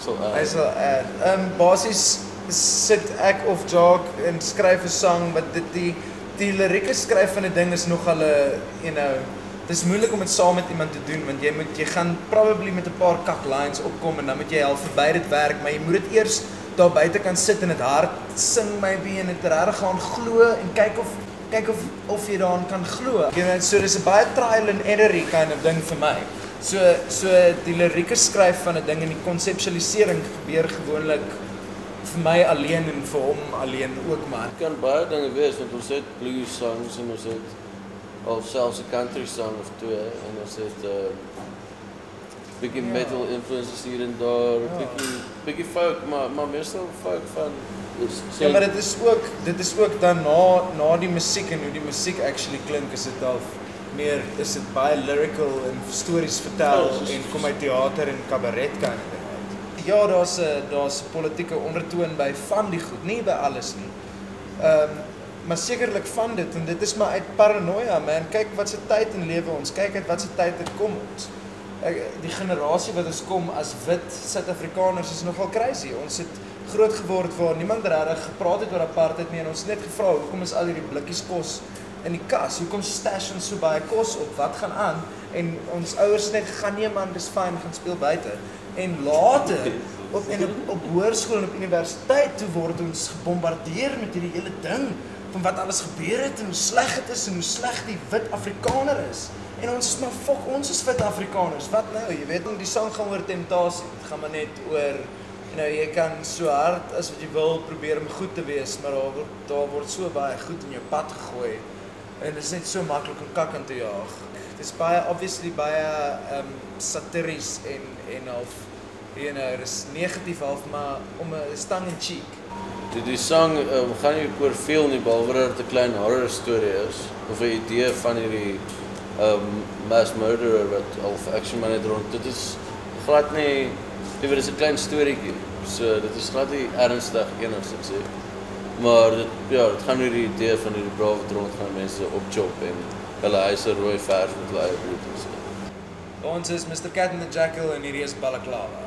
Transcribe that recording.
sal Hy sal add. Basies sit ek of Jacques en skryf 'n sang, wat die lirieke skryf van 'n ding is nogal 'n, dis moeilik om dit saam met iemand te doen, want jy gaan probably met 'n paar kak lines opkom en dan moet jy al verby dit werk, maar jy moet dit eers daar buite kan sit en dit hard sing maybe en dit regtig gaan glo en kyk of jy daaraan kan glo. So dis 'n baie trial and error kind of ding vir my. So die lirieke skryf van 'n ding en die konseptualisering gebeur gewoonlik vir my alleen en vir hom alleen ook, man. Het kan baie dinge wees, want ons het blues songs en ons het al selfs 'n country song of twee en ons het bietjie metal influences hier en daar, bietjie folk, maar meestal folk van ja, maar dit is ook dan na die musiek en hoe die musiek actually klink, is dit al meer, is dit baie lyrical en stories vertel en kom uit theater en cabaret kind of ding uit. Ja, daar's 'n politieke ondertoon by van die goed, nie by alles nie. Maar sekerlik van dit, en dit is maar uit paranoia, man. Kyk wat se tyd in lewe ons, kyk uit wat se tyd dit kom ons. Die generasie wat ons kom as wit Suid-Afrikaners is nogal crazy. Ons het groot geword waar niemand regtig gepraat het oor apartheid nie en ons het net gevra, hoekom is al hierdie blikkies kos in die kas? Hoekom stash ons so baie kos op? Wat gaan aan? En ons ouers het net gegaan, nee man, dis fyn, gaan speel buite. En later op hoërskool en op universiteit toe word ons gebombardeer met hierdie hele ding van wat alles gebeur het en hoe sleg dit is en hoe sleg die wit Afrikaner is. En ons is maar ons is wit Afrikaners. Wat nou? Jy weet, die sang gaan oor temptasie. Dit gaan maar net oor jy kan so hard as wat jy wil probeer om goed te wees, maar daar word so baie goed in jou pad gegooi. En dit is net so maklik om kak in te jaag. Dit is baie obviously baie satiries en half dis negatief half, maar om 'n tongue in cheek. Die sang gaan nie oor veel nie, behalwe dat dit 'n klein horror storie is of 'n idee van hierdie mass murderer wat al action man het rond. Dit is glad nie, dit is 'n klein storieetjie. So dit is glad nie ernstig enigsins sê. Maar dit gaan oor die idee van hierdie brawe rond gaan mense opchop en hulle huise rooi verf met hulle eie bloed en so. Ons is Mr. Cat and the Jackal en hierdie is Balaclava.